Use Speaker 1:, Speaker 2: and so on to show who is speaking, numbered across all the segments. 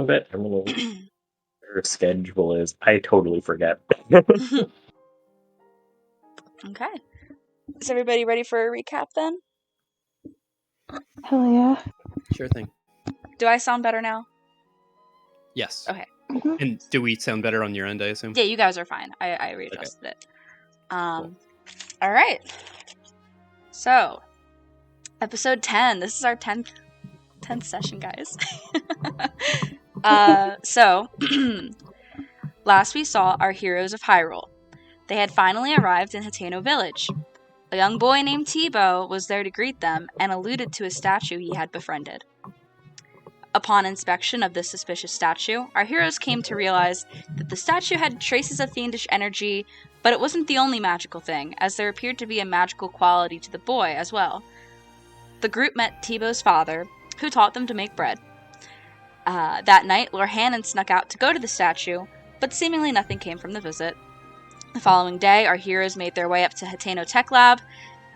Speaker 1: of it. I don't know what her schedule is. I totally forget.
Speaker 2: Okay. Is everybody ready for a recap then?
Speaker 3: Hell yeah.
Speaker 4: Sure thing.
Speaker 2: Do I sound better now?
Speaker 4: Yes.
Speaker 2: Okay.
Speaker 4: And do we sound better on your end, I assume?
Speaker 2: Yeah, you guys are fine. I readjusted it. Cool. All right. So, episode 10. This is our 10th session, guys. So, last we saw our heroes of Hyrule. They had finally arrived in Hateno Village. A young boy named Teebo was there to greet them and alluded to a statue he had befriended. Upon inspection of this suspicious statue, our heroes came to realize that the statue had traces of fiendish energy, but it wasn't the only magical thing, as there appeared to be a magical quality to the boy as well. The group met Teebo's father, who taught them to make bread. That night, Lord Hannon snuck out to go to the statue, but seemingly nothing came from the visit. The following day, our heroes made their way up to Hateno Tech Lab.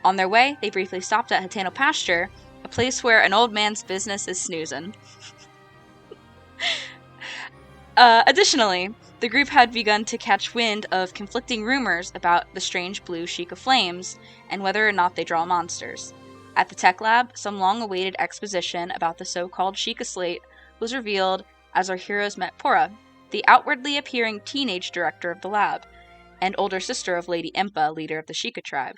Speaker 2: On their way, they briefly stopped at Hateno Pasture, a place where an old man's business is snoozing. Additionally, the group had begun to catch wind of conflicting rumors about the strange blue Sheikah flames and whether or not they draw monsters. At the Tech Lab, some long-awaited exposition about the so-called Sheikah Slate was revealed as our heroes met Pora, the outwardly appearing teenage director of the lab, and older sister of Lady Impa, leader of the Sheikah tribe.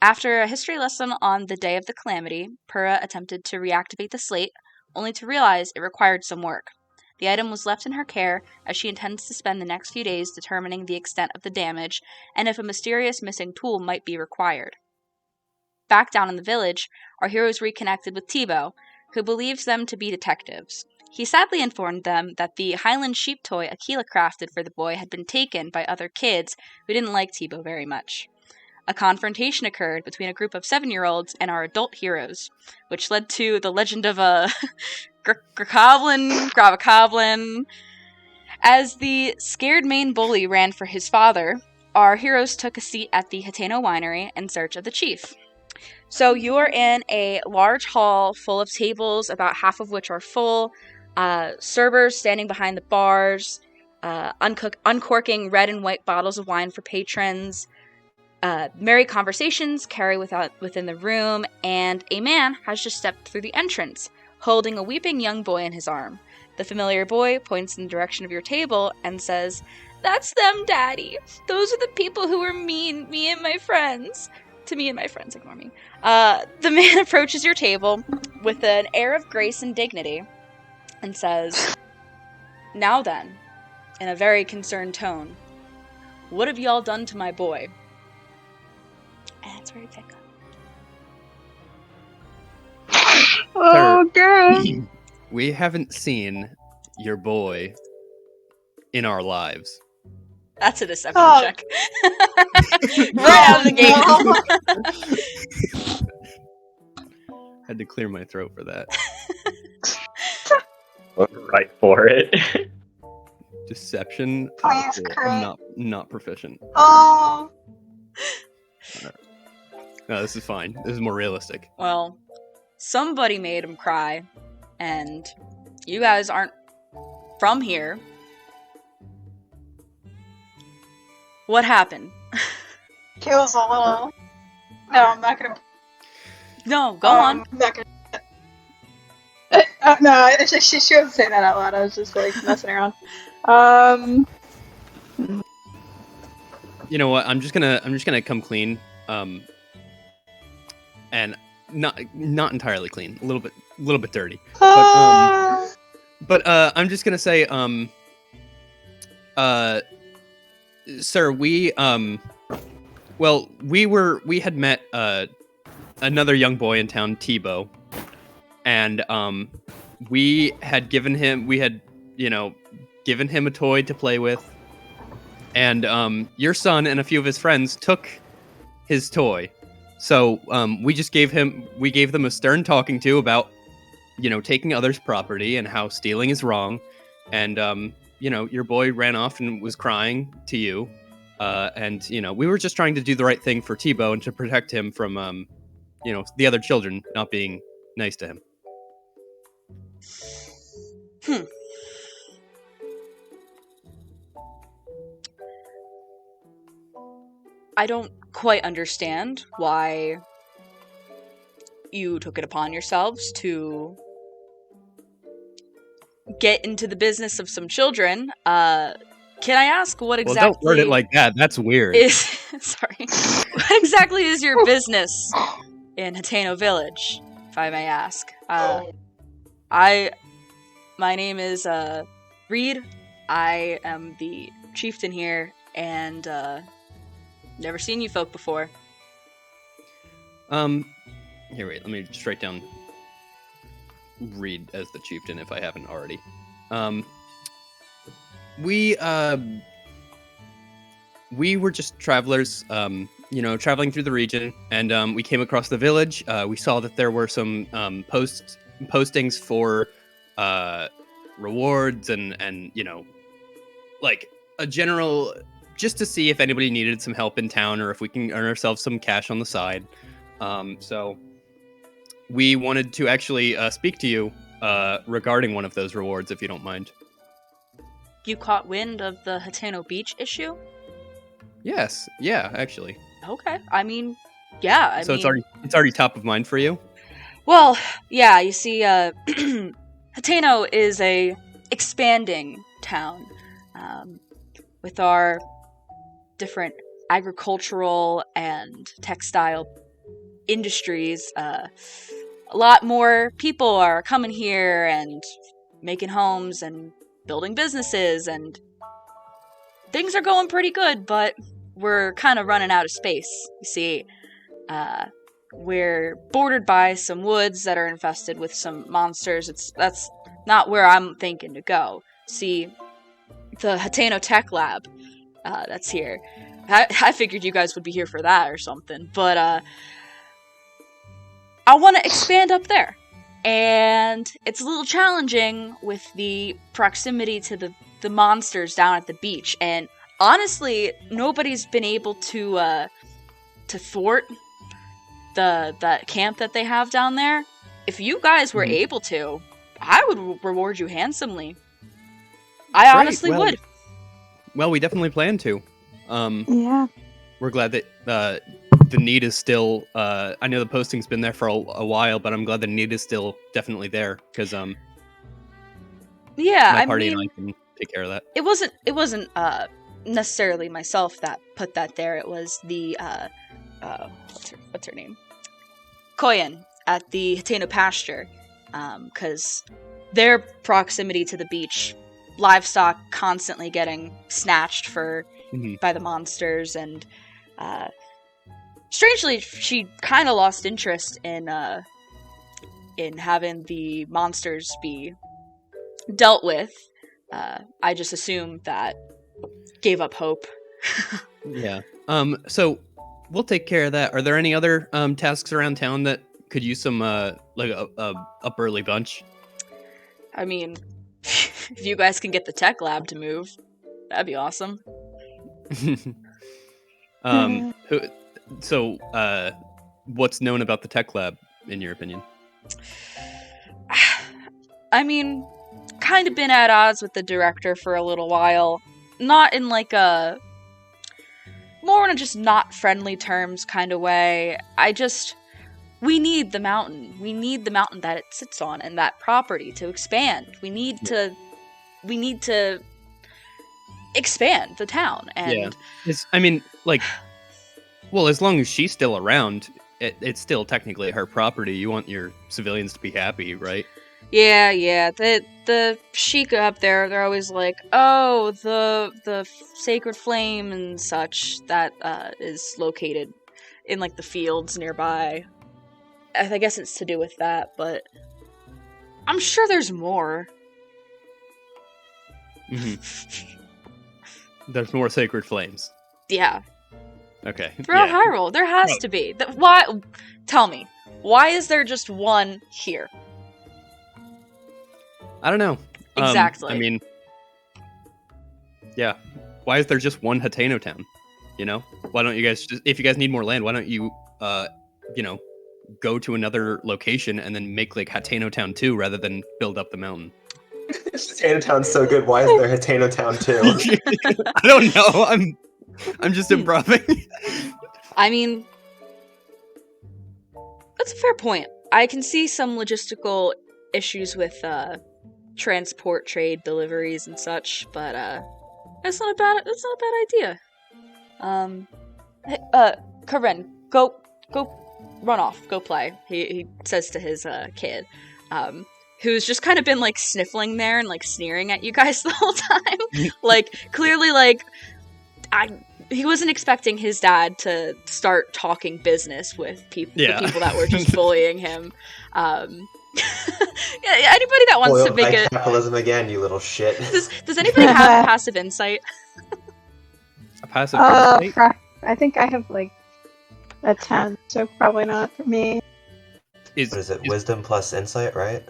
Speaker 2: After a history lesson on the day of the calamity, Pura attempted to reactivate the slate, only to realize it required some work. The item was left in her care, as she intends to spend the next few days determining the extent of the damage, and if a mysterious missing tool might be required. Back down in the village, our heroes reconnected with Teebo, who believes them to be detectives. He sadly informed them that the Highland sheep toy Akila crafted for the boy had been taken by other kids who didn't like Teebo very much. A confrontation occurred between a group of 7-year-olds and our adult heroes, which led to the legend of a Gravacoblin. As the scared main bully ran for his father, our heroes took a seat at the Hateno Winery in search of the chief. So you are in a large hall full of tables, about half of which are full, servers standing behind the bars, uncorking red and white bottles of wine for patrons. Merry conversations carry within the room, and a man has just stepped through the entrance, holding a weeping young boy in his arm. The familiar boy points in the direction of your table and says, "That's them, Daddy. Those are the people who were mean, me and my friends." To me and my friends, ignore me. The man approaches your table with an air of grace and dignity and says, "Now then," in a very concerned tone, "what have y'all done to my boy?" And that's where we pick up.
Speaker 3: Oh, God.
Speaker 4: We haven't seen your boy in our lives.
Speaker 2: That's a deception check. Right out of the gate.
Speaker 4: Had to clear my throat for that.
Speaker 1: Right for it.
Speaker 4: Deception.
Speaker 3: Please,
Speaker 4: I'm not proficient.
Speaker 3: Oh.
Speaker 4: No, this is fine. This is more realistic.
Speaker 2: Well, somebody made him cry, and you guys aren't from here. What happened?
Speaker 3: He was a little... No, I'm not gonna...
Speaker 2: No, go on.
Speaker 3: I'm not gonna... no, she shouldn't say that out loud. I was just, like, messing around.
Speaker 4: You know what? I'm just gonna come clean. And not entirely clean. A little bit dirty. But I'm just gonna say, sir, we had met another young boy in town, Teebo, and we had given him a toy to play with, and your son and a few of his friends took his toy. So we gave them a stern talking to about, taking others' property and how stealing is wrong, and your boy ran off and was crying to you, and we were just trying to do the right thing for Teebo and to protect him from the other children not being nice to him.
Speaker 2: I don't quite understand why you took it upon yourselves to get into the business of some children. Can I ask what
Speaker 4: Well, don't word
Speaker 2: exactly
Speaker 4: it like that. That's weird.
Speaker 2: is sorry? What exactly is your business in Hateno Village, if I may ask? My name is Reed. I am the chieftain here, and never seen you folk before.
Speaker 4: Here, wait. Let me just write down Reed as the chieftain if I haven't already. We were just travelers, traveling through the region, and we came across the village. We saw that there were some postings for rewards and like a general, just to see if anybody needed some help in town or if we can earn ourselves some cash on the side. So we wanted to actually speak to you regarding one of those rewards, if you don't mind.
Speaker 2: You caught wind of the Hateno Beach issue?
Speaker 4: Yes, yeah, actually.
Speaker 2: Okay. I mean, yeah.
Speaker 4: It's already top of mind for you.
Speaker 2: Well, yeah. You see, Hateno is a expanding town with our different agricultural and textile industries. A lot more people are coming here and making homes and building businesses, and things are going pretty good, but we're kind of running out of space. You see, we're bordered by some woods that are infested with some monsters. That's not where I'm thinking to go. See, the Hateno Tech Lab that's here. I figured you guys would be here for that or something, but I want to expand up there. And it's a little challenging with the proximity to the monsters down at the beach. And honestly, nobody's been able to thwart the camp that they have down there. If you guys were able to, I would reward you handsomely. I honestly would.
Speaker 4: Well, we definitely plan to.
Speaker 3: Yeah.
Speaker 4: We're glad that the need is still. I know the posting's been there for a while, but I'm glad the need is still definitely there because
Speaker 2: yeah,
Speaker 4: my party and I can take care of that.
Speaker 2: It wasn't necessarily myself that put that there. It was the what's her name, Koyan at the Hateno pasture, because their proximity to the beach, livestock constantly getting snatched by the monsters, and strangely, she kind of lost interest in having the monsters be dealt with. I just assumed that, gave up hope.
Speaker 4: Yeah. So we'll take care of that. Are there any other tasks around town that could use some like a up early bunch?
Speaker 2: I mean, if you guys can get the tech lab to move, that'd be awesome.
Speaker 4: What's known about the tech lab, in your opinion?
Speaker 2: I mean, kind of been at odds with the director for a little while. Not in like a... more in a just not friendly terms kind of way. We need the mountain. We need the mountain that it sits on and that property to expand. We need to expand the town. And
Speaker 4: well, as long as she's still around, it's still technically her property. You want your civilians to be happy, right?
Speaker 2: Yeah. The Sheikah up there, they're always like, oh, the sacred flame and such that is located in like the fields nearby. I guess it's to do with that, but I'm sure there's more.
Speaker 4: Mm-hmm. There's more sacred flames.
Speaker 2: Yeah.
Speaker 4: Okay.
Speaker 2: Throughout Hyrule, there has to be. Why? Tell me, why is there just one here?
Speaker 4: I don't know.
Speaker 2: Exactly.
Speaker 4: I mean, yeah. Why is there just one Hateno town? You know? Why don't you guys just, if you guys need more land, why don't you, go to another location and then make like Hateno Town 2 rather than build up the mountain?
Speaker 1: Hateno Town's so good. Why is there Hateno Town 2?
Speaker 4: I don't know. I'm just improving.
Speaker 2: I mean, that's a fair point. I can see some logistical issues with transport, trade, deliveries, and such, but that's not a bad idea. Hey, Karen, go run off, go play. He says to his kid, who's just kind of been like sniffling there and like sneering at you guys the whole time. Like clearly, like he wasn't expecting his dad to start talking business with the people that were just bullying him. Yeah, anybody that wants to make it
Speaker 5: capitalism again, you little shit.
Speaker 2: Does anybody have passive insight?
Speaker 4: A passive insight?
Speaker 3: I think I have like a 10, so probably not for me.
Speaker 5: What is it? Wisdom plus insight, right?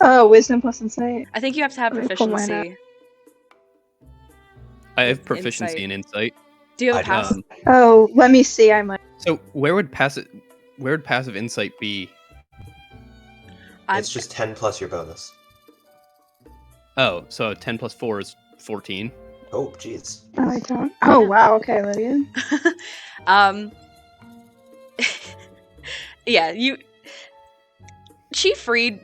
Speaker 3: Oh, wisdom plus insight.
Speaker 2: I think you have to have proficiency.
Speaker 4: I have proficiency in insight.
Speaker 2: Do you have a passive?
Speaker 3: Oh, let me see. I might.
Speaker 4: So where would passive insight be?
Speaker 5: It's just 10 plus your bonus.
Speaker 4: Oh, so 10 plus 4 is 14.
Speaker 5: Oh, jeez.
Speaker 3: Oh, I don't. Oh, wow. Okay, Lydia.
Speaker 2: Yeah, Chief Reed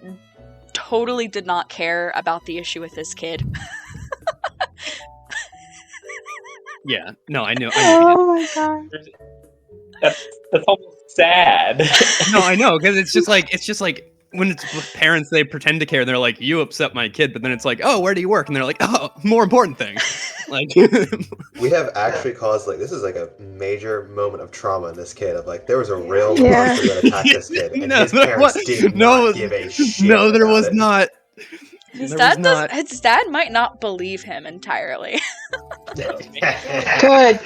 Speaker 2: totally did not care about the issue with this kid.
Speaker 4: Yeah, no, I know.
Speaker 3: Oh my god.
Speaker 1: That's almost sad.
Speaker 4: No, I know, because it's just like when it's with parents, they pretend to care. They're like, "You upset my kid," but then it's like, "Oh, where do you work?" And they're like, "Oh, more important thing." Like,
Speaker 5: we have actually caused like this is like a major moment of trauma in this kid. Of like, there was a real monster that attacked this kid, and his parents did not give a shit.
Speaker 4: No, there was not.
Speaker 2: His dad might not believe him entirely.
Speaker 3: Good.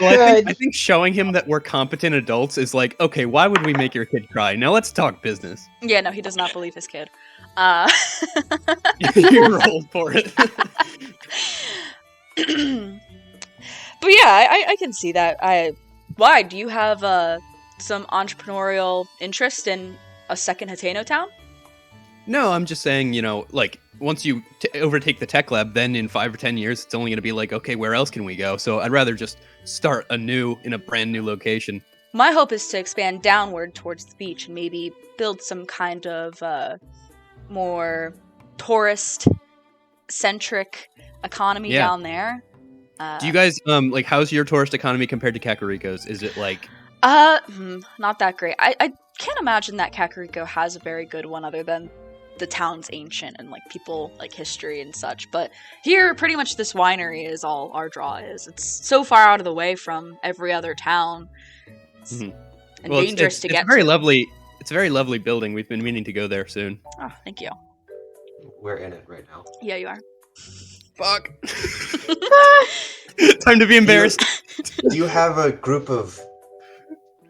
Speaker 4: I think showing him that we're competent adults is like, okay, why would we make your kid cry? Now let's talk business.
Speaker 2: Yeah, no, he does not believe his kid.
Speaker 4: You rolled for it.
Speaker 2: But yeah, I can see that. Why? Do you have some entrepreneurial interest in a second Hateno town?
Speaker 4: No, I'm just saying, like, once you overtake the tech lab, then in 5 or 10 years, it's only going to be like, okay, where else can we go? So I'd rather just start anew in a brand new location.
Speaker 2: My hope is to expand downward towards the beach and maybe build some kind of more tourist-centric economy down there.
Speaker 4: Do you guys, like, how's your tourist economy compared to Kakariko's? Is it like...
Speaker 2: not that great. I can't imagine that Kakariko has a very good one other than the town's ancient and like people like history and such, but here pretty much this winery is all our draw is. It's so far out of the way from every other town. And dangerous to get
Speaker 4: very
Speaker 2: to.
Speaker 4: Lovely. It's a very lovely building. We've been meaning to go there soon.
Speaker 2: Oh, thank you.
Speaker 5: We're in it right now.
Speaker 2: Yeah, you are.
Speaker 4: Fuck. Time to be embarrassed.
Speaker 5: Do you have a group of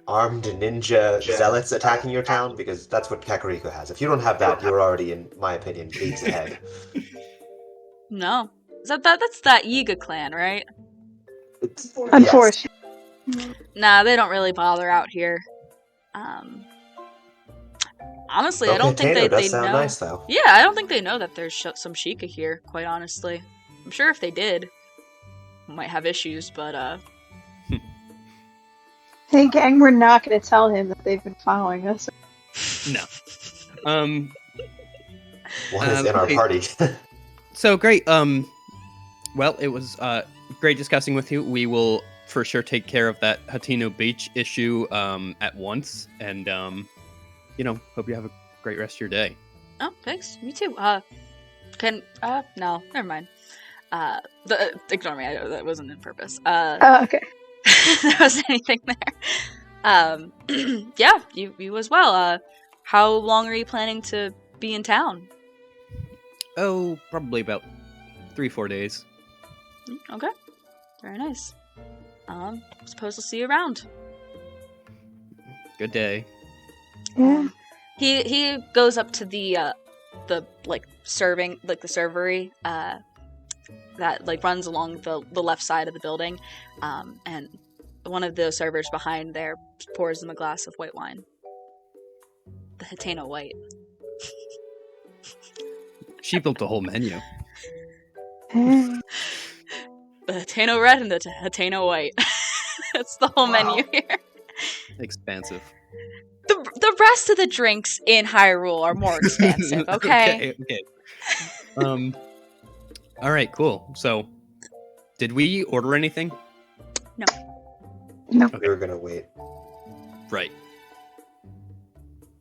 Speaker 5: armed ninja zealots attacking your town? Because that's what Kakariko has. If you don't have that, you're already, in my opinion, leagues ahead.
Speaker 2: No. That's that Yiga clan, right?
Speaker 3: Unfortunately.
Speaker 5: Yes.
Speaker 2: Nah, they don't really bother out here. Honestly, I don't think they
Speaker 5: sound
Speaker 2: know.
Speaker 5: Nice, though.
Speaker 2: Yeah, I don't think they know that there's some Sheikah here, quite honestly. I'm sure if they did, we might have issues, but
Speaker 3: Hey gang, we're not going to tell him that they've been following us.
Speaker 4: No.
Speaker 5: One is in our party.
Speaker 4: So great. Well, it was great discussing with you. We will for sure take care of that Hateno Beach issue at once, and hope you have a great rest of your day.
Speaker 2: Oh, thanks. You too. No, never mind. Ignore me. That wasn't in purpose.
Speaker 3: Okay.
Speaker 2: There wasn't anything there. Yeah, you as well. How long are you planning to be in town?
Speaker 4: Oh, probably about 3-4 days.
Speaker 2: Okay. Very nice. Suppose I'll see you around.
Speaker 4: Good day.
Speaker 3: Yeah.
Speaker 2: He goes up to the like serving, like the servery, that like runs along the left side of the building, and one of the servers behind there pours them a glass of white wine. The Hateno White.
Speaker 4: She built a whole menu.
Speaker 2: The Hateno Red and the Hateno White. That's the whole
Speaker 5: Wow.
Speaker 2: menu here.
Speaker 4: Expansive.
Speaker 2: The rest of the drinks in Hyrule are more expansive, okay?
Speaker 4: Okay. All right, cool. So, did we order anything?
Speaker 3: No.
Speaker 5: We were gonna wait.
Speaker 4: Right.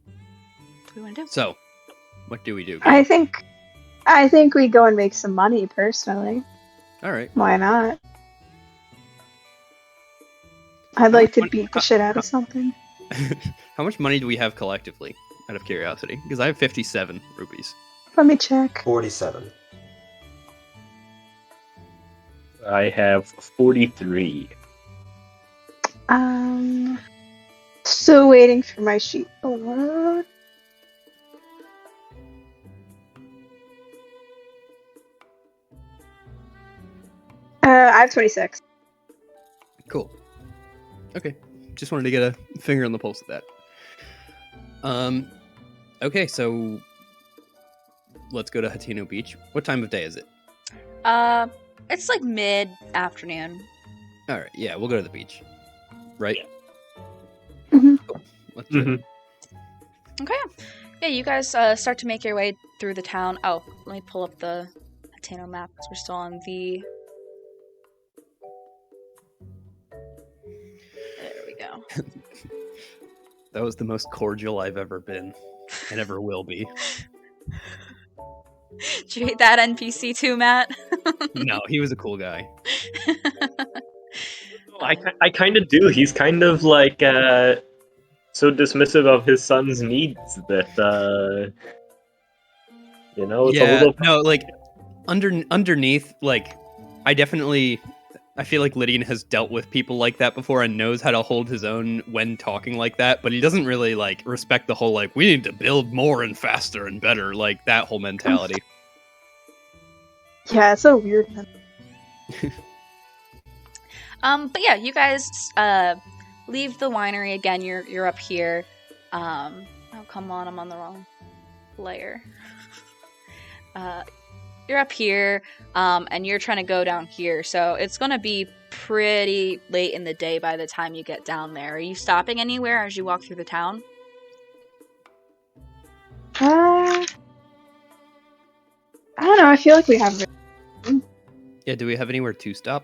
Speaker 2: What do we want to do?
Speaker 4: So, what do we do?
Speaker 3: I think we go and make some money personally.
Speaker 4: All right.
Speaker 3: Why not? I'd like to beat the shit out of something.
Speaker 4: How much money do we have collectively, out of curiosity? Because I have 57 rupees.
Speaker 3: Let me check.
Speaker 5: 47.
Speaker 1: I have 43.
Speaker 3: Still waiting for my sheet to load. I have 26.
Speaker 4: Cool. Okay. Just wanted to get a finger on the pulse of that. Okay, so let's go to Hateno Beach. What time of day is it?
Speaker 2: It's like mid-afternoon.
Speaker 4: All right, yeah, we'll go to the beach. Right?
Speaker 3: Mhm.
Speaker 4: Cool. Let's do it.
Speaker 2: Okay. Yeah, you guys start to make your way through the town. Oh, let me pull up the Hateno map because we're still on V. There we go.
Speaker 4: That was the most cordial I've ever been, and ever will be.
Speaker 2: Did you hate that NPC too, Matt?
Speaker 4: No, he was a cool guy.
Speaker 1: I kind of do. He's kind of like so dismissive of his son's needs that it's a little.
Speaker 4: No, like underneath, like I feel like Lydian has dealt with people like that before and knows how to hold his own when talking like that, but he doesn't really like respect the whole like we need to build more and faster and better, like that whole mentality.
Speaker 3: Yeah, it's so weird.
Speaker 2: But yeah, you guys leave the winery again. You're up here. Oh come on, I'm on the wrong layer. You're up here, and you're trying to go down here. So it's gonna be pretty late in the day by the time you get down there. Are you stopping anywhere as you walk through the town?
Speaker 3: I don't know. I feel like we have.
Speaker 4: Yeah, do we have anywhere to stop?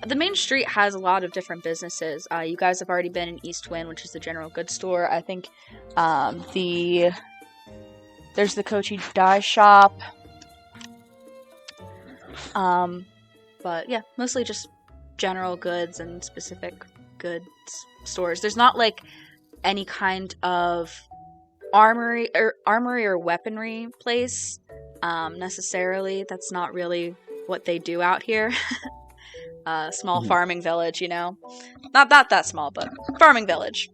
Speaker 2: The main street has a lot of different businesses. You guys have already been in East Wind, which is the general goods store. I think there's the Kochi dye shop. But yeah, mostly just general goods and specific goods stores. There's not like any kind of armory or weaponry place necessarily. That's not really what they do out here. Small farming village, not that small, but farming village.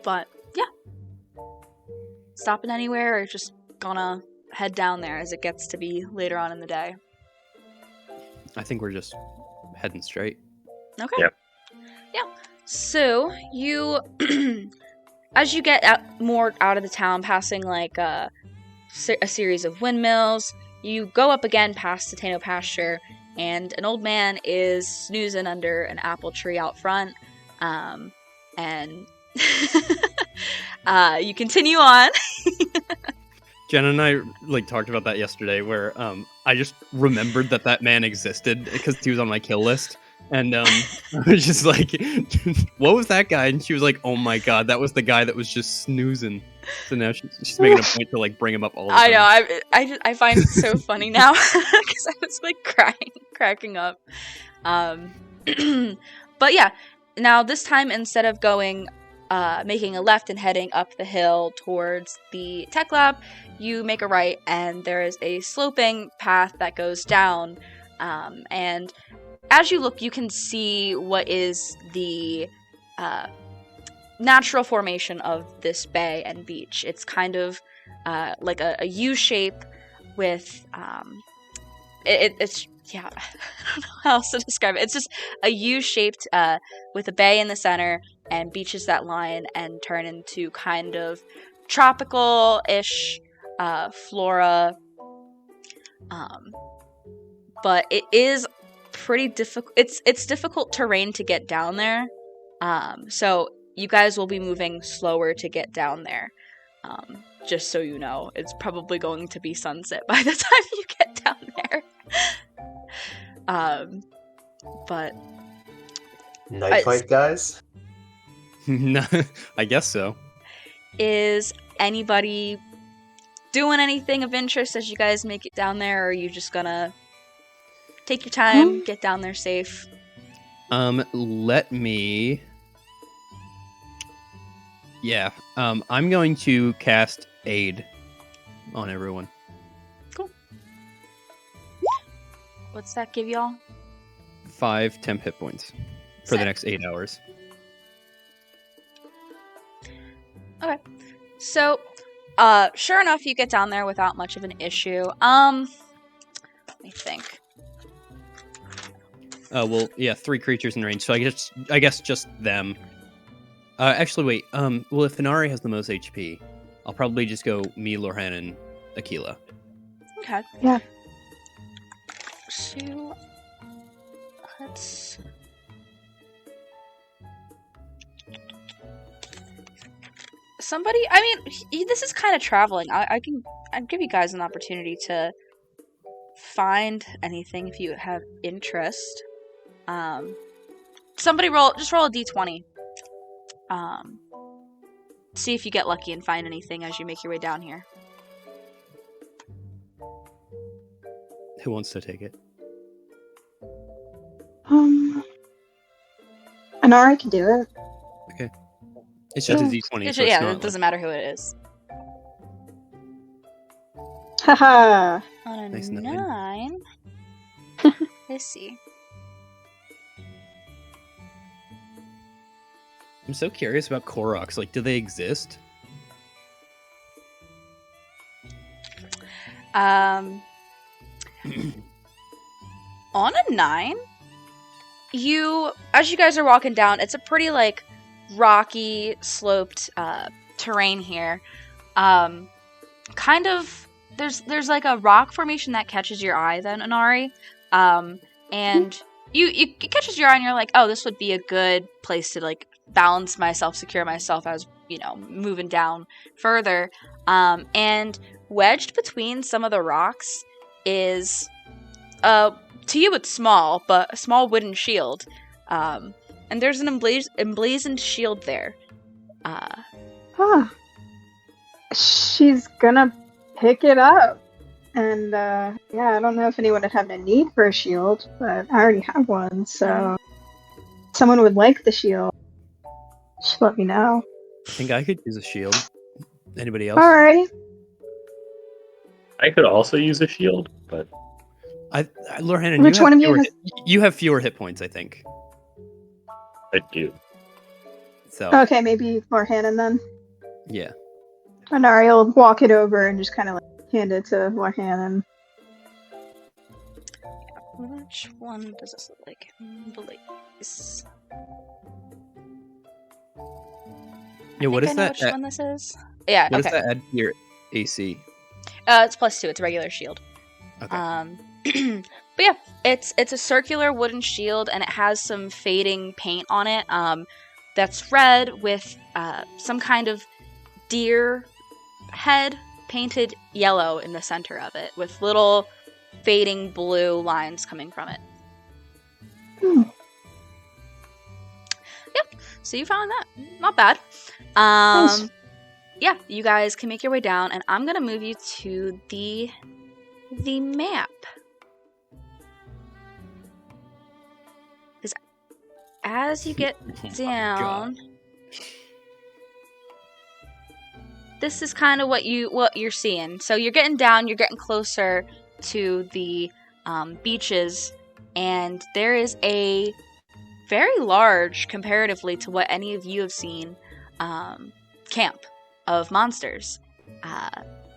Speaker 2: But yeah, stopping anywhere or just gonna head down there as it gets to be later on in the day?
Speaker 4: I think we're just heading straight.
Speaker 2: Okay.
Speaker 1: Yep.
Speaker 2: Yeah. So you, as you get more out of the town, passing like a series of windmills, you go up again past the Tano pasture, and an old man is snoozing under an apple tree out front. And you continue on.
Speaker 4: Jen and I talked about that yesterday, where I just remembered that man existed because he was on my kill list, and I was just like, "What was that guy?" And she was like, "Oh my god, that was the guy that was just snoozing." So now she's making a point to bring him up all the time.
Speaker 2: I know. I find it so funny now because I was cracking up. But yeah, now this time instead of going, making a left and heading up the hill towards the tech lab, you make a right, and there is a sloping path that goes down. And as you look, you can see what is the natural formation of this bay and beach. It's kind of like a U shape with it's yeah, I don't know how else to describe it. It's just a U shaped with a bay in the center and beaches that line and turn into kind of tropical-ish flora. But it is pretty difficult. It's difficult terrain to get down there. So you guys will be moving slower to get down there. Just so you know, it's probably going to be sunset by the time you get down there. But
Speaker 5: Night fight, guys?
Speaker 4: No, I guess so.
Speaker 2: is anybody doing anything of interest as you guys make it down there, or are you just gonna take your time, get down there safe?
Speaker 4: Let me. Yeah. I'm going to cast Aid on everyone.
Speaker 2: Cool. What's that give y'all?
Speaker 4: 5 temp hit points for the next 8 hours.
Speaker 2: Okay. So, sure enough, you get down there without much of an issue. Let me think.
Speaker 4: Well, yeah, 3 creatures in range. So I guess just them. Actually, wait. Well, if Inari has the most HP, I'll probably just go me, Lorhan, and Aquila.
Speaker 2: Okay.
Speaker 3: Yeah.
Speaker 2: So, let's... Somebody, I mean, this is kind of traveling. I'd give you guys an opportunity to find anything if you have interest. Somebody just roll a d20. See if you get lucky and find anything as you make your way down here.
Speaker 4: Who wants to take it?
Speaker 3: Anara can do it.
Speaker 4: Okay. It's just a
Speaker 3: Yeah.
Speaker 4: d20. So
Speaker 2: Yeah,
Speaker 4: it's not
Speaker 2: it doesn't matter who it is.
Speaker 3: Haha.
Speaker 2: On a
Speaker 4: Nice
Speaker 2: 9. Let's see.
Speaker 4: I'm so curious about Koroks. Like, do they exist?
Speaker 2: On a 9, as you guys are walking down, it's a pretty, like, rocky, sloped terrain here. Kind of, there's like a rock formation that catches your eye then, Inari. And it catches your eye and you're like, oh, this would be a good place to, like, balance myself, secure myself as, moving down further. And wedged between some of the rocks is, to you it's small, but a small wooden shield. And there's an emblazoned shield there.
Speaker 3: She's gonna pick it up. And, yeah, I don't know if anyone would have a need for a shield, but I already have one, so... If someone would like the shield, just let me know.
Speaker 4: I think I could use a shield. Anybody else?
Speaker 3: Alrighty.
Speaker 1: I could also use a shield, but
Speaker 4: Lorhan,
Speaker 3: Which one of you has...
Speaker 4: you have fewer hit points, I think.
Speaker 1: I do.
Speaker 4: So
Speaker 3: Okay, maybe more Hannon then.
Speaker 4: yeah.
Speaker 3: Anari will walk it over and just kind of like hand it to Lorhan.
Speaker 2: Which one does this look like? Blaze.
Speaker 4: Yeah, what
Speaker 2: I
Speaker 4: is
Speaker 2: know
Speaker 4: that?
Speaker 2: which one this is. Yeah,
Speaker 4: What
Speaker 2: okay.
Speaker 4: does that add to your AC?
Speaker 2: It's +2. It's a regular shield.
Speaker 4: Okay.
Speaker 2: But yeah, it's a circular wooden shield, and it has some fading paint on it. That's red with some kind of deer head painted yellow in the center of it, with little fading blue lines coming from it. Yep. So you found that. Not bad.
Speaker 3: Nice.
Speaker 2: Yeah, you guys can make your way down, and I'm gonna move you to the map. Because as you get down, this is kind of what you're seeing. So you're getting down, you're getting closer to the beaches, and there is a very large, comparatively to what any of you have seen, camp of monsters.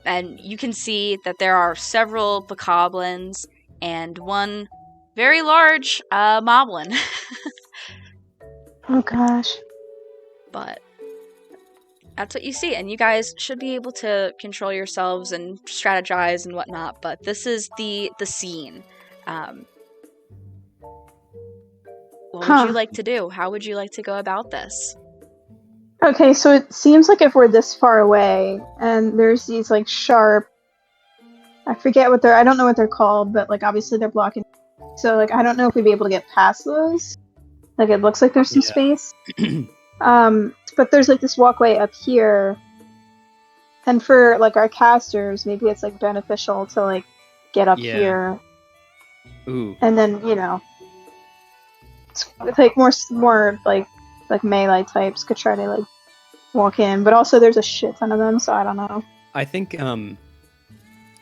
Speaker 2: And you can see that there are several bokoblins and one very large moblin.
Speaker 3: Oh gosh.
Speaker 2: But that's what you see, and you guys should be able to control yourselves and strategize and whatnot, but this is the scene. What would
Speaker 3: Huh.
Speaker 2: you like to do? How would you like to go about this?
Speaker 3: Okay, so it seems like if we're this far away and there's these like sharp, I forget what I don't know what they're called, but like obviously they're blocking. So like I don't know if we'd be able to get past those. Like it looks like there's some space. But there's like this walkway up here. And for like our casters, maybe it's like beneficial to like get up
Speaker 4: Yeah.
Speaker 3: here.
Speaker 4: Ooh.
Speaker 3: And then, it's like more like melee types could try to like walk in, but also there's a shit ton of them, so I don't know.
Speaker 4: I think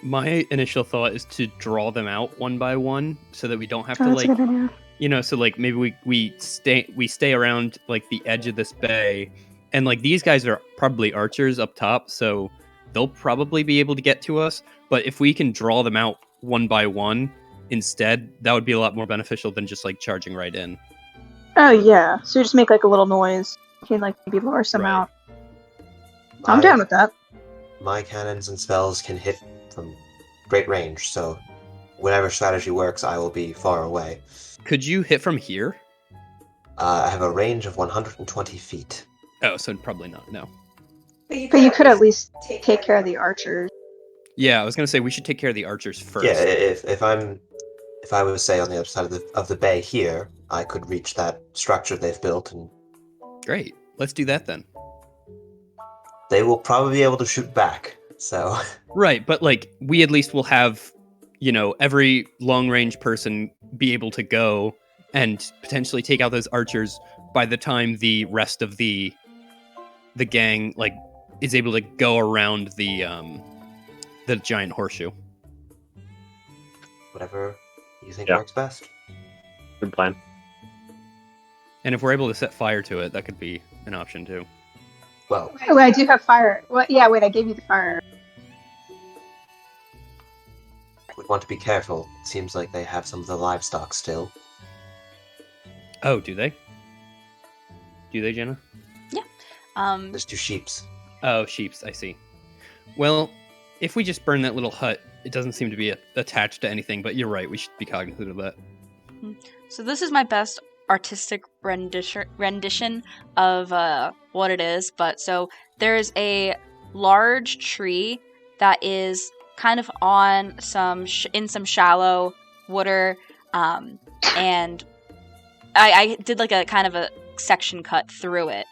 Speaker 4: my initial thought is to draw them out one by one so that we don't have to
Speaker 3: That's a
Speaker 4: like
Speaker 3: good idea.
Speaker 4: so like maybe we stay around like the edge of this bay, and like these guys are probably archers up top, so they'll probably be able to get to us, but if we can draw them out one by one instead, that would be a lot more beneficial than just like charging right in.
Speaker 3: Oh yeah, so you just make like a little noise. You can like maybe lure some
Speaker 4: Right.
Speaker 3: out. I'm down with that.
Speaker 5: My cannons and spells can hit from great range, so whatever strategy works, I will be far away.
Speaker 4: Could you hit from here?
Speaker 5: I have a range of 120 feet.
Speaker 4: Oh, so probably not. No.
Speaker 3: But you could at least take care of the archers.
Speaker 4: Yeah, I was gonna say we should take care of the archers first.
Speaker 5: Yeah, if I was say on the other side of the bay here, I could reach that structure they've built, and
Speaker 4: Great. Let's do that then.
Speaker 5: they will probably be able to shoot back. So
Speaker 4: Right, but like we at least will have, every long range person be able to go and potentially take out those archers by the time the rest of the gang like is able to go around the giant horseshoe.
Speaker 5: whatever you think
Speaker 1: Yeah.
Speaker 5: works best.
Speaker 1: Good plan.
Speaker 4: And if we're able to set fire to it, that could be an option too.
Speaker 5: Well,
Speaker 3: Oh, I do have fire. Well, yeah, wait, I gave you the fire.
Speaker 5: would want to be careful. It seems like they have some of the livestock still.
Speaker 4: Oh, do they? Do they, Jenna?
Speaker 5: There's 2 sheeps.
Speaker 4: Oh, sheeps, I see. Well, if we just burn that little hut, it doesn't seem to be attached to anything, but you're right, we should be cognizant of that.
Speaker 2: So this is my best artistic rendition of what it is. But so there's a large tree that is kind of on in some shallow water, and I did like a kind of a section cut through it,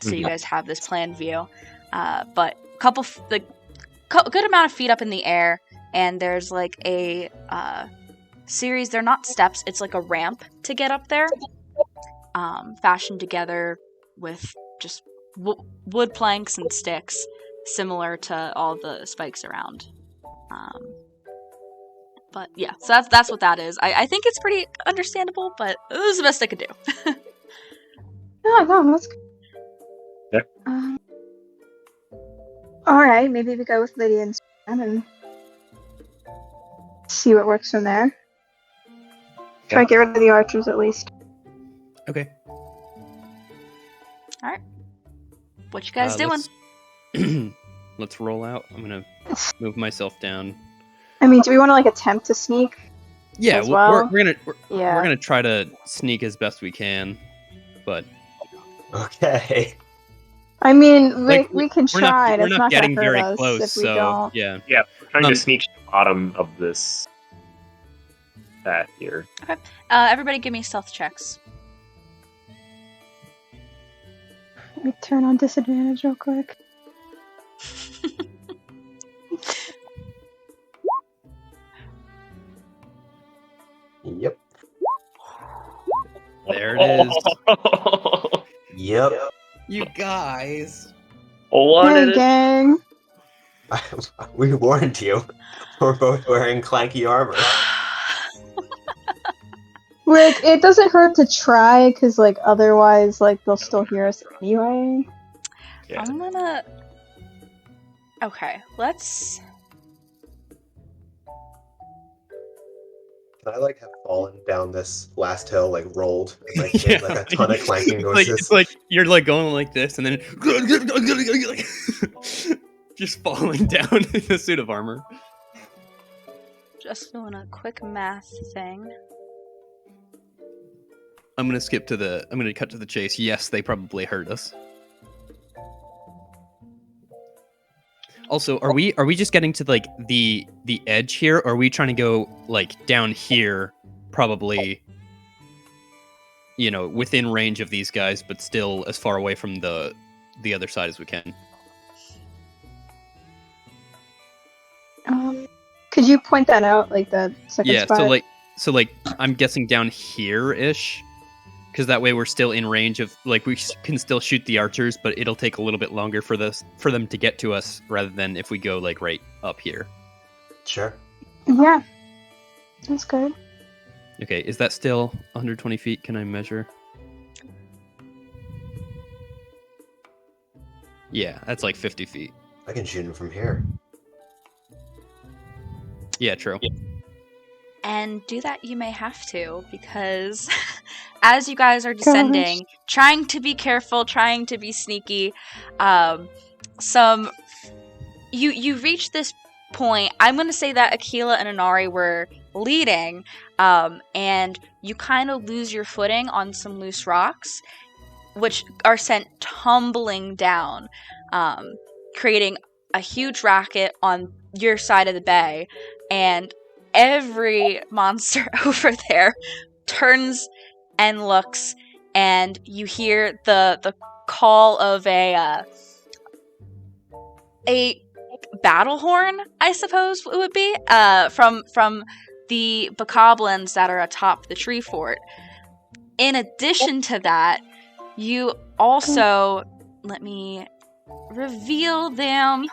Speaker 2: so you guys have this plan view. But good amount of feet up in the air, and there's like a series. They're not steps; it's like a ramp to get up there, fashioned together with just wood planks and sticks, similar to all the spikes around. But yeah, so that's what that is. I think it's pretty understandable, but it was the best I could do.
Speaker 3: No, that's good.
Speaker 1: Yeah.
Speaker 3: Alright, maybe we go with Lydia and Sam and see what works from there. Try to get rid of the archers at least.
Speaker 4: Okay.
Speaker 2: Alright. What you guys doing?
Speaker 4: Let's roll out. I'm gonna move myself down.
Speaker 3: I mean, do we want to like attempt to sneak?
Speaker 4: Yeah,
Speaker 3: As well?
Speaker 4: we're
Speaker 3: Yeah.
Speaker 4: gonna try to sneak as best we can, but
Speaker 5: Okay.
Speaker 3: I mean,
Speaker 4: like,
Speaker 3: we can
Speaker 4: we're
Speaker 3: try.
Speaker 4: not
Speaker 3: It's not
Speaker 4: getting
Speaker 3: gonna hurt
Speaker 4: very
Speaker 3: us
Speaker 4: close.
Speaker 3: if we
Speaker 4: So
Speaker 3: don't.
Speaker 4: yeah,
Speaker 1: Trying
Speaker 4: Um,
Speaker 1: to sneak to the bottom of this path here.
Speaker 2: Everybody give me stealth checks.
Speaker 3: Let me turn on disadvantage real quick.
Speaker 5: Yep.
Speaker 4: there it is.
Speaker 5: Yep.
Speaker 4: You guys.
Speaker 1: What
Speaker 3: Hey,
Speaker 1: is
Speaker 3: gang!
Speaker 5: We warned you. We're both wearing clanky armor.
Speaker 3: Like, it doesn't hurt to try, because, like, otherwise, like, they'll still hear us anyway.
Speaker 1: Yeah.
Speaker 2: I'm gonna... Okay, let's...
Speaker 5: Can I like have fallen down this last hill, like rolled, and, like,
Speaker 4: Yeah.
Speaker 5: made, like a ton of clanking
Speaker 4: Like,
Speaker 5: noises?
Speaker 4: it's like you're like going like this, and then just falling down in a suit of armor.
Speaker 2: Just doing a quick math thing.
Speaker 4: I'm gonna cut to the chase. Yes, they probably heard us. Also, are we just getting to like the edge here, or are we trying to go like down here, probably, you know, within range of these guys, but still as far away from the other side as we can?
Speaker 3: Could you point that out, like the second
Speaker 4: Yeah,
Speaker 3: spot?
Speaker 4: so like I'm guessing down here-ish, because that way we're still in range of, like, we can still shoot the archers, but it'll take a little bit longer for them to get to us, rather than if we go like right up here.
Speaker 5: Sure.
Speaker 3: Yeah, that's good.
Speaker 4: Okay, is that still 120 feet? Can I measure? Yeah, that's like 50 feet.
Speaker 5: I can shoot him from here.
Speaker 4: Yeah, true.
Speaker 2: And do that you may have to, because as you guys are descending, trying to be careful, trying to be sneaky, you reach this point. I'm going to say that Aquila and Inari were leading, and you kind of lose your footing on some loose rocks, which are sent tumbling down, creating a huge racket on your side of the bay, and every monster over there turns and looks, and you hear the call of a battle horn, I suppose it would be, from the bokoblins that are atop the tree fort. In addition to that, you also, let me reveal them.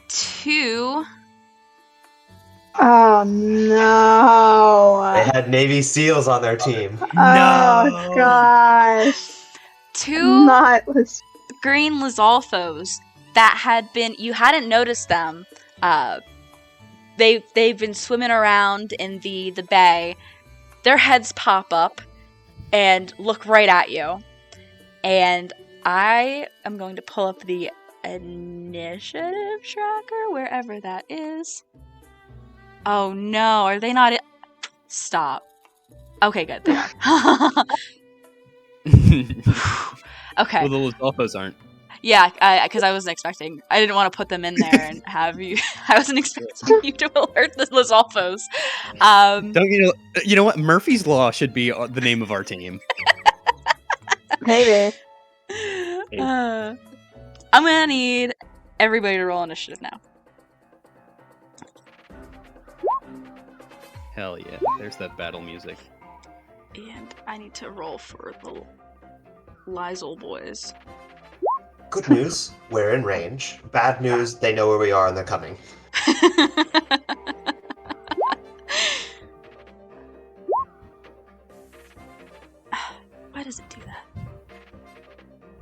Speaker 2: Two.
Speaker 3: Oh no!
Speaker 5: They had Navy SEALs on their team.
Speaker 3: Oh gosh!
Speaker 2: Two
Speaker 3: Not
Speaker 2: green Lizalfos that had been, you hadn't noticed them. They've been swimming around in the bay. Their heads pop up and look right at you. And I am going to pull up the initiative tracker, wherever that is. Oh no, are they not? Stop. Okay, good. They are. Okay.
Speaker 4: Well, the Lizalfos aren't.
Speaker 2: Yeah, because I wasn't expecting. I didn't want to put them in there and have you. I wasn't expecting you to alert the Lizalfos.
Speaker 4: Don't you know what? Murphy's Law should be the name of our team.
Speaker 3: maybe.
Speaker 2: I'm gonna need everybody to roll initiative now.
Speaker 4: Hell yeah! There's that battle music.
Speaker 2: And I need to roll for the Lysol boys.
Speaker 5: Good news, we're in range. Bad news, they know where we are and they're coming.
Speaker 2: Why does it do that?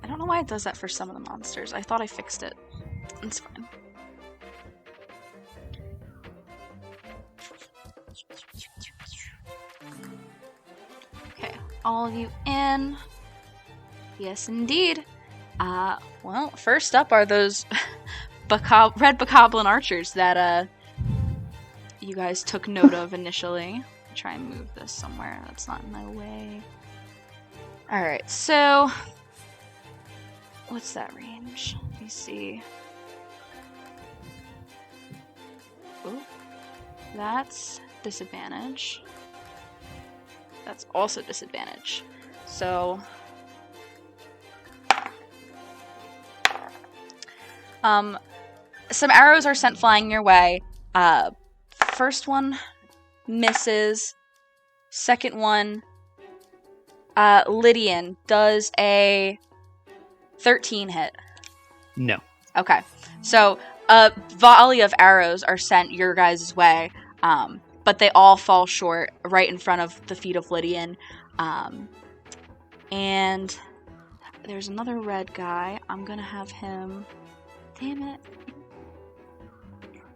Speaker 2: I don't know why it does that for some of the monsters. I thought I fixed it. It's fine. Okay, all of you in. Yes, indeed. Well, first up are those red bokoblin archers that you guys took note of initially. Try and move this somewhere that's not in my way. Alright, so what's that range? Let me see. Ooh, that's disadvantage. That's also disadvantage. So some arrows are sent flying your way. First one misses. Second one, Lydian, does a 13 hit?
Speaker 4: No.
Speaker 2: Okay. So a volley of arrows are sent your guys' way, but they all fall short right in front of the feet of Lydian. And there's another red guy. I'm gonna have him... Damn it.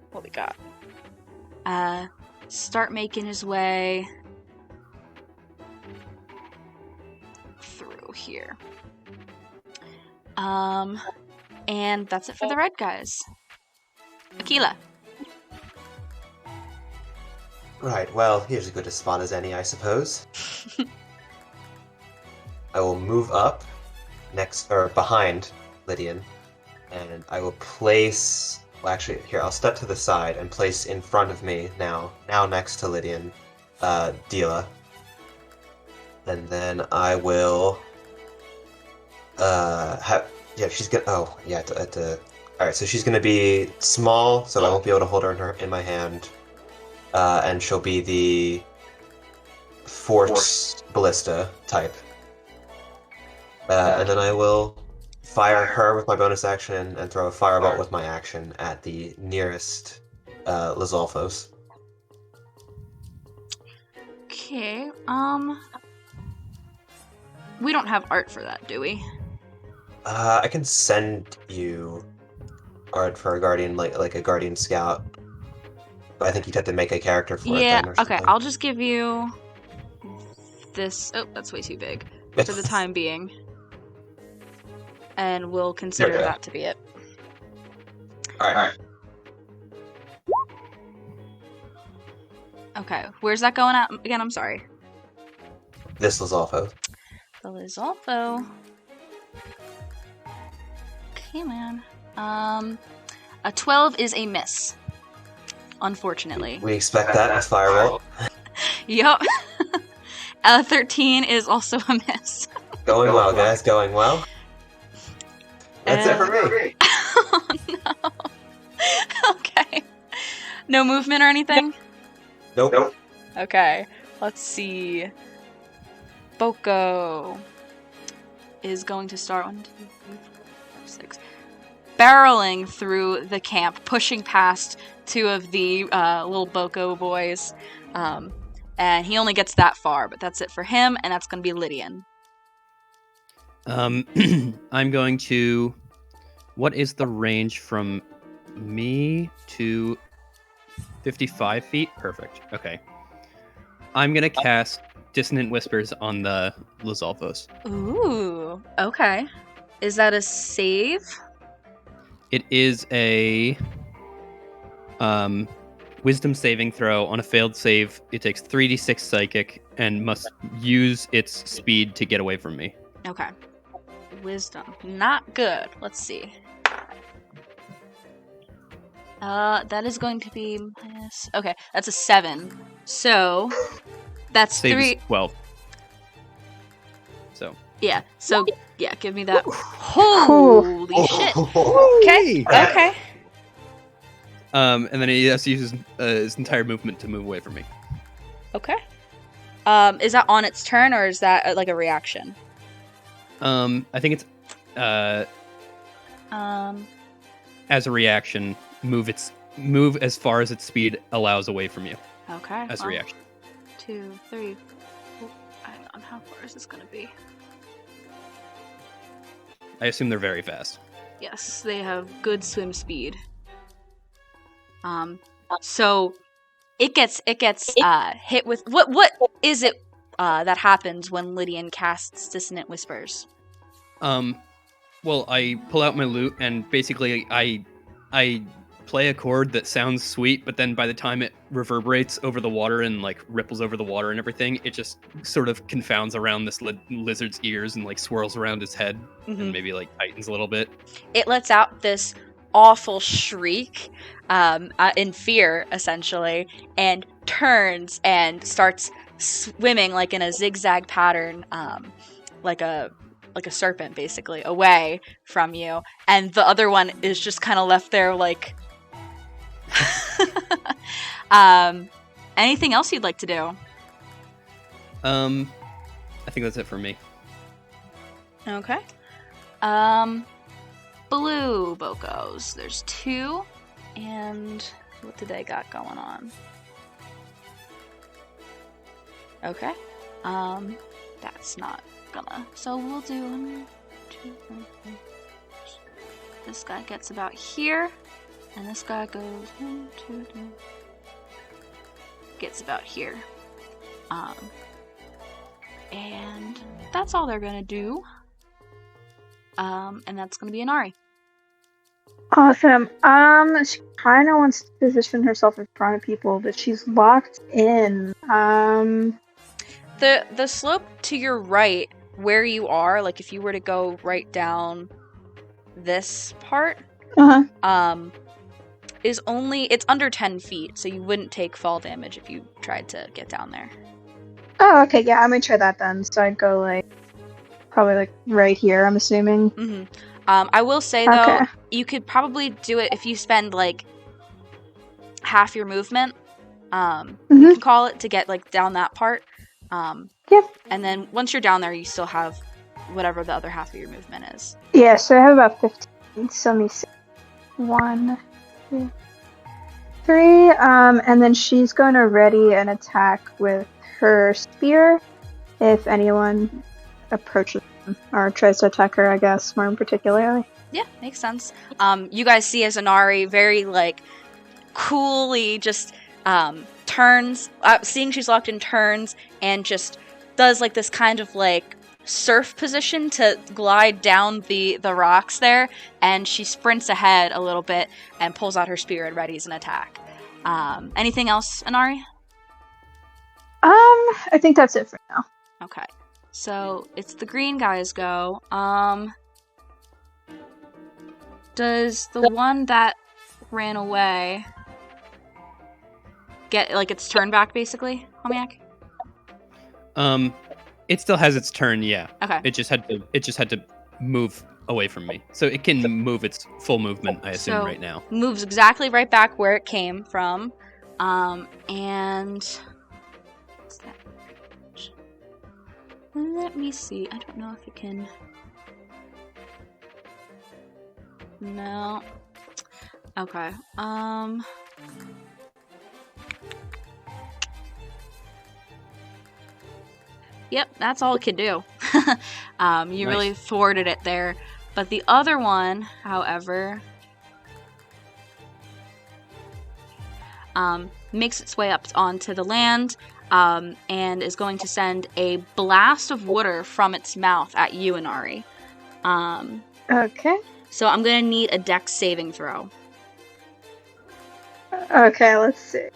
Speaker 2: What we got? Start making his way through here. And that's it for the red guys. Aquila.
Speaker 5: Right, well, here's a good a spot as any, I suppose. I will move up behind Lydian, and I will place. Well, actually, here I'll step to the side and place in front of me now next to Lydian, Dila, and then I will. She's gonna. Oh, yeah. All right, so she's gonna be small, so I won't be able to hold her in my hand, and she'll be the Force Ballista type. And then I will fire her with my bonus action and throw a firebolt with my action at the nearest Lizalfos.
Speaker 2: Okay, we don't have art for that, do we?
Speaker 5: I can send you art for a guardian, like a guardian scout. But I think you'd have to make a character for it then or
Speaker 2: okay,
Speaker 5: something.
Speaker 2: I'll just give you this. Oh, that's way too big for the time being. And we'll consider that to be it.
Speaker 5: Alright.
Speaker 2: Okay, where's that going at again? I'm sorry.
Speaker 5: This Lizalfo.
Speaker 2: The Lizalfo. Okay, man. A 12 is a miss. Unfortunately.
Speaker 5: We expect that with firebolt.
Speaker 2: Yup. 13 is also a miss.
Speaker 5: Going well, guys. Going well. That's it for me.
Speaker 2: Oh no. Okay. No movement or anything?
Speaker 5: Nope.
Speaker 2: Okay. Let's see. Boko is going to start 1, 2, 3, 4, 5, 6. Barreling through the camp, pushing past two of the little Boko boys. And he only gets that far, but that's it for him, and that's going to be Lydian.
Speaker 4: I'm going to... What is the range from me to 55 feet? Perfect. Okay. I'm going to cast Dissonant Whispers on the Lizalfos.
Speaker 2: Ooh, okay. Is that a save?
Speaker 4: It is a wisdom saving throw. On a failed save, it takes 3d6 psychic and must use its speed to get away from me.
Speaker 2: Okay. Wisdom. Not good. Let's see. That is going to be minus... Okay, that's a 7. So, that's
Speaker 4: Save
Speaker 2: 3...
Speaker 4: is 12. So.
Speaker 2: Yeah, so, yeah, give me that. Holy shit. Okay, okay.
Speaker 4: And then he has to use his entire movement to move away from me.
Speaker 2: Okay. Is that on its turn, or is that like a reaction?
Speaker 4: I think it's as a reaction, move as far as its speed allows away from you.
Speaker 2: Okay.
Speaker 4: As a reaction.
Speaker 2: 2, 3, 4. Hang on, how far is this gonna be?
Speaker 4: I assume they're very fast.
Speaker 2: Yes, they have good swim speed. So it gets hit with what is it that happens when Lydian casts Dissonant Whispers?
Speaker 4: Well, I pull out my lute and basically I play a chord that sounds sweet, but then by the time it reverberates over the water and like ripples over the water and everything, it just sort of confounds around this lizard's ears and like swirls around his head and maybe like tightens a little bit.
Speaker 2: It lets out this awful shriek in fear, essentially, and turns and starts swimming like in a zigzag pattern, like a serpent, basically, away from you. And the other one is just kind of left there, like. Anything else you'd like to do?
Speaker 4: I think that's it for me.
Speaker 2: Okay. Blue Bokos. There's 2, and what do they got going on? Okay. That's not gonna. So we'll do 1, 2, 3, 4. This guy gets about here, and this guy goes 1, 2, 3. Gets about here. And that's all they're gonna do. And that's gonna be an Ari.
Speaker 3: Awesome. She kind of wants to position herself in front of people, but she's locked in.
Speaker 2: The slope to your right, where you are, like if you were to go right down this part,
Speaker 3: Uh-huh.
Speaker 2: is it's under 10 feet, so you wouldn't take fall damage if you tried to get down there.
Speaker 3: Oh, okay. Yeah, I'm gonna try that then. So I'd go probably right here. I'm assuming.
Speaker 2: Mm-hmm. I will say though,
Speaker 3: Okay.
Speaker 2: you could probably do it if you spend like half your movement. You
Speaker 3: Mhm.
Speaker 2: can call it to get like down that part.
Speaker 3: Yep.
Speaker 2: And then once you're down there, you still have whatever the other half of your movement is.
Speaker 3: Yeah. So I have about 15. So let me see. 1, 2, 3. And then she's going to ready an attack with her spear if anyone approaches them or tries to attack her, I guess, more particularly.
Speaker 2: Yeah, makes sense. You guys see as Inari very like coolly just turns, seeing she's locked in, turns and just does like this kind of like surf position to glide down the rocks there, and she sprints ahead a little bit and pulls out her spear and readies an attack. Anything else, Inari?
Speaker 3: I think that's it for now.
Speaker 2: Okay, so it's the green guys go. Does the one that ran away get like its turn back basically, Homiak?
Speaker 4: It still has its turn, yeah.
Speaker 2: Okay.
Speaker 4: It just had to move away from me. So it can move its full movement, I assume,
Speaker 2: So,
Speaker 4: right now.
Speaker 2: Moves exactly right back where it came from. And let me see. I don't know if it can. No. Okay. Yep, that's all it could do. You really thwarted it there. But the other one, however, makes its way up onto the land and is going to send a blast of water from its mouth at you, Inari.
Speaker 3: Okay.
Speaker 2: So I'm going to need a dex saving throw.
Speaker 3: Okay, let's see.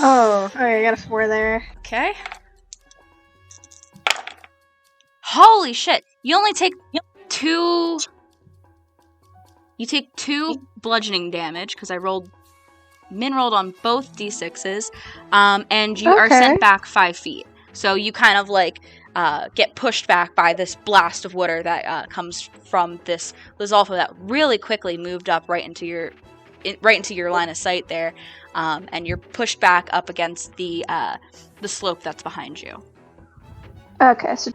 Speaker 3: Oh, okay, I got a 4 there.
Speaker 2: Okay. Holy shit! You only take 2... You take 2 bludgeoning damage, because Min rolled on both d6s, and you are
Speaker 3: Okay.
Speaker 2: sent back 5 feet. So you kind of like get pushed back by this blast of water that comes from this Lizalfo that really quickly moved up right into your line of sight there, and you're pushed back up against the slope that's behind you.
Speaker 3: Okay, so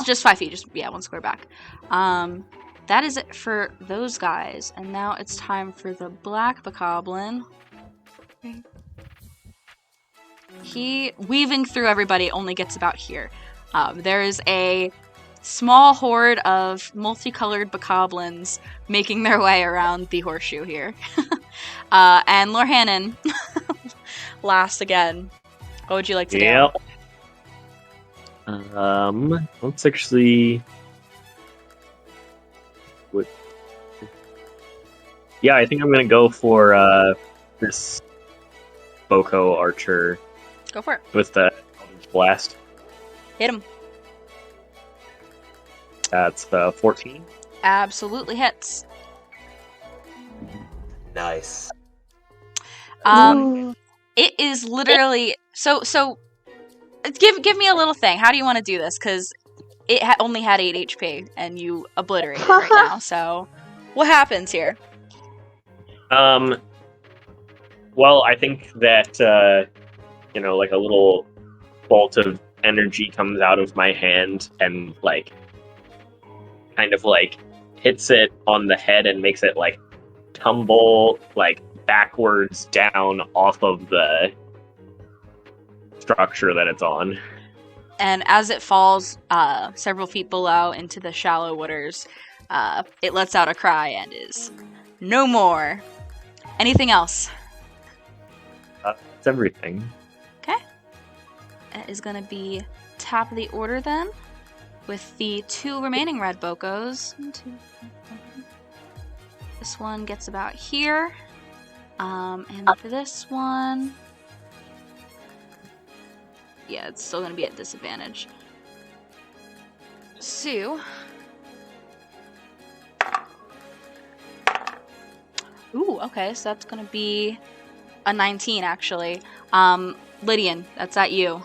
Speaker 2: Just 5 feet, just one square back. That is it for those guys, and now it's time for the black bokoblin. He, weaving through everybody, only gets about here. There is a small horde of multicolored bokoblins making their way around the horseshoe here. And Lorhannon, last again. What would you like to do?
Speaker 1: Yep. Let's actually. Yeah, I think I'm gonna go for this Boko archer
Speaker 2: Go for it.
Speaker 1: with the blast.
Speaker 2: Hit him.
Speaker 1: That's 14.
Speaker 2: Absolutely hits.
Speaker 5: Nice.
Speaker 3: Ooh.
Speaker 2: It is literally so. Give me a little thing. How do you want to do this? Because it only had 8 HP, and you obliterated it right now. So, what happens here?
Speaker 1: Well, I think that like a little bolt of energy comes out of my hand and kind of hits it on the head and makes it tumble backwards down off of the structure that it's on.
Speaker 2: And as it falls several feet below into the shallow waters, it lets out a cry and is no more. Anything else?
Speaker 1: That's everything.
Speaker 2: Okay. That is going to be top of the order then, with the 2 remaining red Bokos. 1, 2, 3, 4. This one gets about here. And for this one... Yeah, it's still going to be at disadvantage. So... Ooh, okay, so that's going to be a 19, actually. Lydian, that's at you.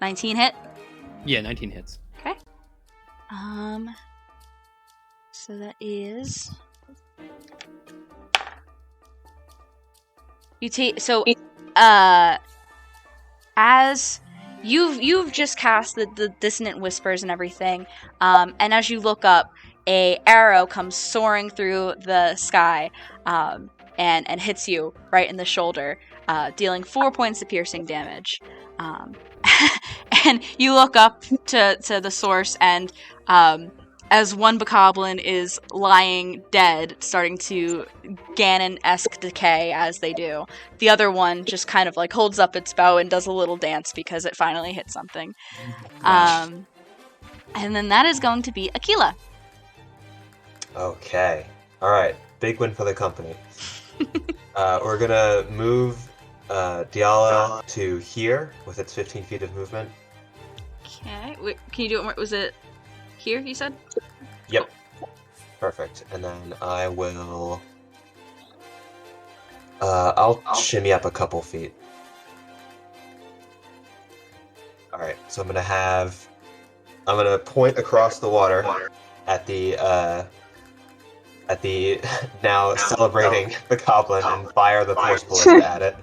Speaker 2: 19 hit?
Speaker 4: Yeah, 19 hits.
Speaker 2: Okay. So that is... You take... So, as... You've just cast the dissonant whispers and everything, and as you look up, a arrow comes soaring through the sky, and hits you right in the shoulder, dealing 4 points of piercing damage. And you look up to the source, and as one bokoblin is lying dead, starting to Ganon-esque decay as they do, the other one just kind of like holds up its bow and does a little dance because it finally hit something. And then that is going to be Aquila.
Speaker 5: Okay. Alright. Big win for the company. We're gonna move Diala to here with its 15 feet of movement.
Speaker 2: Okay. Wait, can you do it more? Was it here, you said?
Speaker 5: Yep. Perfect. And then I will... I'll shimmy up a couple feet. Alright, so I'm gonna point across the water at the now celebrating the goblin and fire the force bullet at it.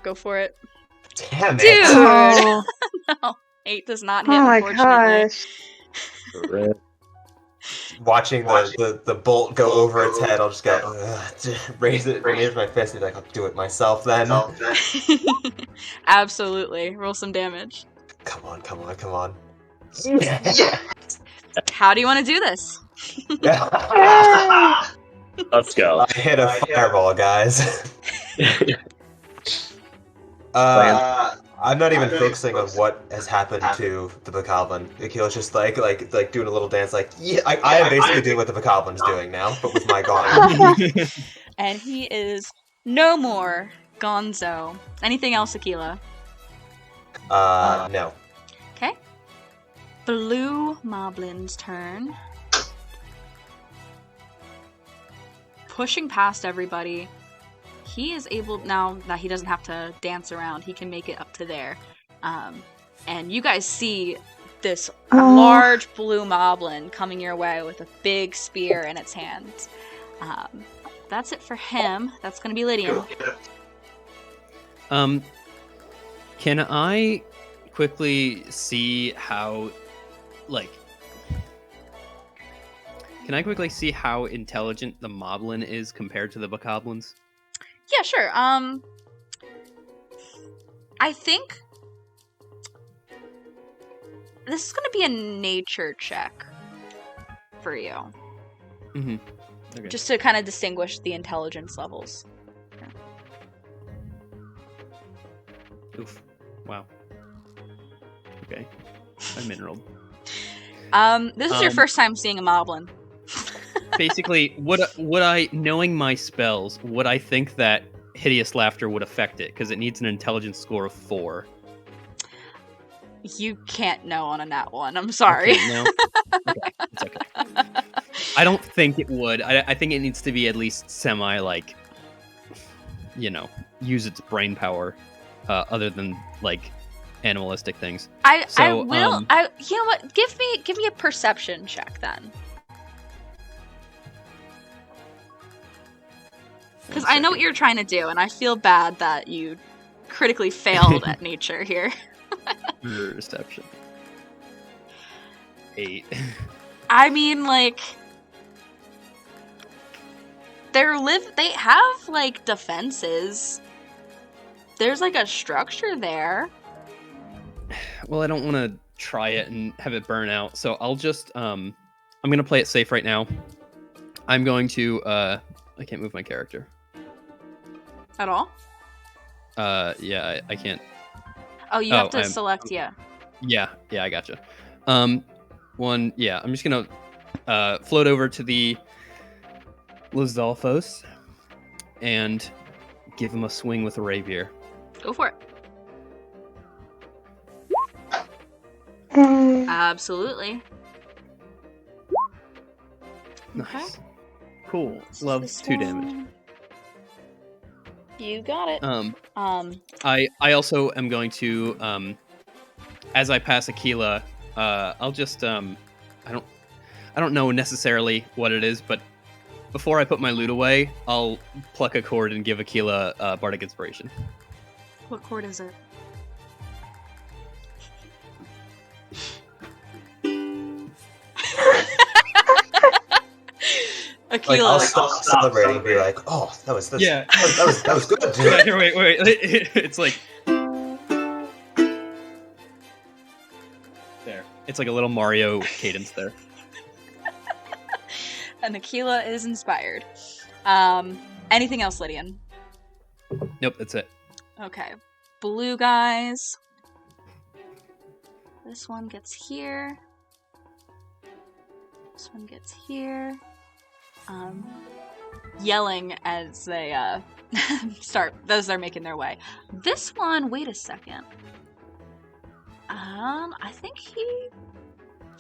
Speaker 2: Go for it.
Speaker 5: Damn it!
Speaker 2: Dude!
Speaker 3: Oh,
Speaker 2: No, 8 does not hit,
Speaker 3: oh my
Speaker 2: unfortunately.
Speaker 3: gosh.
Speaker 5: Watching the bolt go over its head, I'll just go raise my fist and be like, I'll do it myself then.
Speaker 2: Absolutely. Roll some damage.
Speaker 5: Come on.
Speaker 2: How do you want to do this?
Speaker 1: Let's go.
Speaker 5: I hit a fireball, guys. I'm not even focusing on what has happened to the bokoblin. Akil's just like doing a little dance, like, yeah, I am basically doing what the bokoblin's doing now, but with my gauntlet.
Speaker 2: And he is no more gonzo. Anything else, Aquila?
Speaker 5: No.
Speaker 2: Okay. Blue Moblin's turn. Pushing past everybody. He is able, now that he doesn't have to dance around, he can make it up to there. And you guys see this large blue moblin coming your way with a big spear in its hands. That's it for him. That's going to be Lydian.
Speaker 4: Can I quickly see how, can I quickly see how intelligent the moblin is compared to the bokoblins?
Speaker 2: Yeah, sure. I think this is going to be a nature check for you.
Speaker 4: Mm-hmm. Okay.
Speaker 2: Just to kind of distinguish the intelligence levels.
Speaker 4: Oof. Wow. Okay. I mineraled.
Speaker 2: This is your first time seeing a moblin.
Speaker 4: Basically, would I, knowing my spells, would I think that hideous laughter would affect it? Because it needs an intelligence score of 4.
Speaker 2: You can't know on a nat 1. I'm sorry.
Speaker 4: No. Okay, it's okay. I don't think it would. I think it needs to be at least semi, use its brain power, other than animalistic things.
Speaker 2: I will. You know what? Give me a perception check then. Because I know what you're trying to do, and I feel bad that you critically failed at nature here.
Speaker 4: Reception. 8.
Speaker 2: I mean, they have, defenses. There's, a structure there.
Speaker 4: Well, I don't want to try it and have it burn out, so I'll just, I'm going to play it safe right now. I'm going to, I can't move my character.
Speaker 2: At all?
Speaker 4: Yeah, I can't.
Speaker 2: Oh, you have to
Speaker 4: I'm-
Speaker 2: select, yeah.
Speaker 4: Yeah, I gotcha. I'm just gonna float over to the Lizalfos and give him a swing with a rapier.
Speaker 2: Go for it.
Speaker 3: Mm.
Speaker 2: Absolutely.
Speaker 4: Nice. Cool. Love
Speaker 2: This
Speaker 4: 2 damage.
Speaker 2: one. You got it.
Speaker 4: I also am going to as I pass Aquila, I'll just I don't know necessarily what it is, but before I put my loot away, I'll pluck a chord and give Aquila Bardic Inspiration.
Speaker 2: What chord is it?
Speaker 5: Like,
Speaker 2: Aquila.
Speaker 5: I'll stop celebrating and be like, oh, that was good, dude.
Speaker 4: Yeah, here, wait. It's like there. It's like a little Mario cadence there.
Speaker 2: And Aquila is inspired. Anything else, Lydian?
Speaker 4: Nope, that's it.
Speaker 2: Okay. Blue guys. This one gets here. This one gets here. Yelling as they they're making their way. This one, wait a second. I think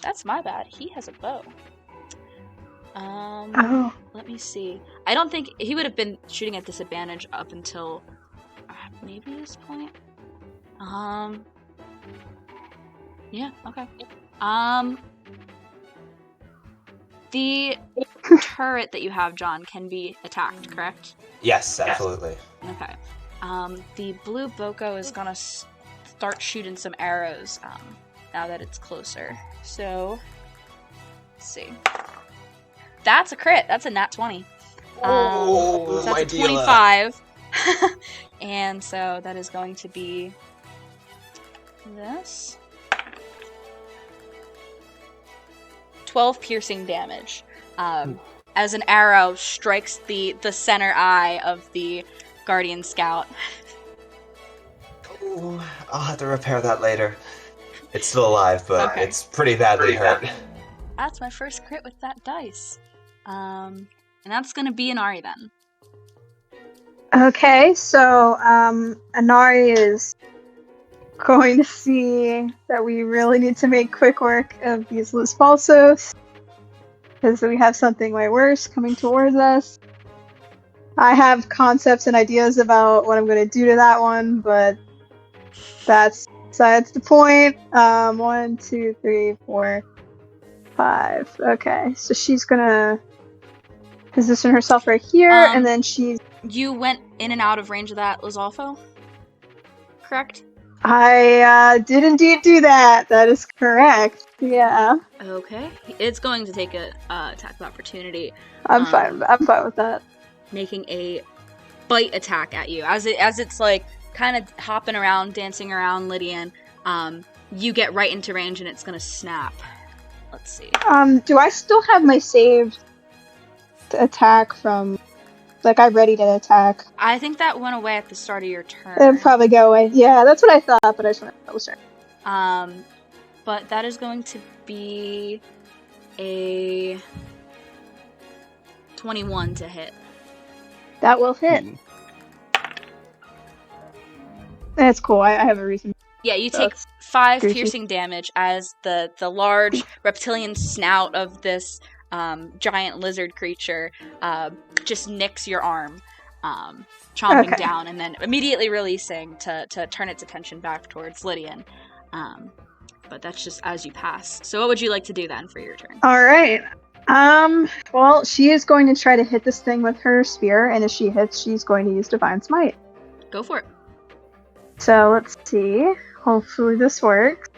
Speaker 2: that's my bad. He has a bow.
Speaker 3: Oh.
Speaker 2: Let me see. I don't think he would have been shooting at disadvantage up until maybe this point. Yeah, okay. The turret that you have, John, can be attacked, correct?
Speaker 5: Yes, absolutely.
Speaker 2: Okay. The blue Boko is gonna start shooting some arrows now that it's closer. So, let's see. That's a crit. That's a nat 20.
Speaker 5: Oh,
Speaker 2: so that's
Speaker 5: my
Speaker 2: a
Speaker 5: dealer.
Speaker 2: 25. And so that is going to be this. 12 piercing damage. As an arrow strikes the center eye of the Guardian Scout.
Speaker 5: Ooh, I'll have to repair that later. It's still alive, but
Speaker 2: Okay.
Speaker 5: it's pretty badly hurt.
Speaker 2: That's my first crit with that dice. And that's gonna be an Ari then.
Speaker 3: Okay, so Anari is going to see that we really need to make quick work of these Los Falsos, because we have something way worse coming towards us. I have concepts and ideas about what I'm going to do to that one, but that's besides the point. 1, 2, 3, 4, 5. Okay, so she's going to position herself right here, and then she's...
Speaker 2: You went in and out of range of that Lizalfo? Correct?
Speaker 3: I did indeed do that. That is correct. Yeah.
Speaker 2: Okay. It's going to take a attack of opportunity.
Speaker 3: I'm fine. I'm fine with that.
Speaker 2: Making a bite attack at you. As it's like kind of hopping around, dancing around Lydian, you get right into range and it's gonna snap. Let's see.
Speaker 3: Do I still have my saved attack from... Like, I'm ready to attack.
Speaker 2: I think that went away at the start of your turn.
Speaker 3: It'll probably go away. Yeah, that's what I thought, but I just want to double check.
Speaker 2: But that is going to be a 21 to hit.
Speaker 3: That will hit. That's cool. I have a reason.
Speaker 2: Yeah, you take
Speaker 3: That's
Speaker 2: 5
Speaker 3: greasy.
Speaker 2: piercing damage as the large reptilian snout of this giant lizard creature just nicks your arm, chomping
Speaker 3: Okay.
Speaker 2: down, and then immediately releasing to turn its attention back towards Lydian. But that's just as you pass. So what would you like to do then for your turn?
Speaker 3: All right. Well, she is going to try to hit this thing with her spear, and if she hits, she's going to use Divine Smite.
Speaker 2: Go for it.
Speaker 3: So let's see. Hopefully this works.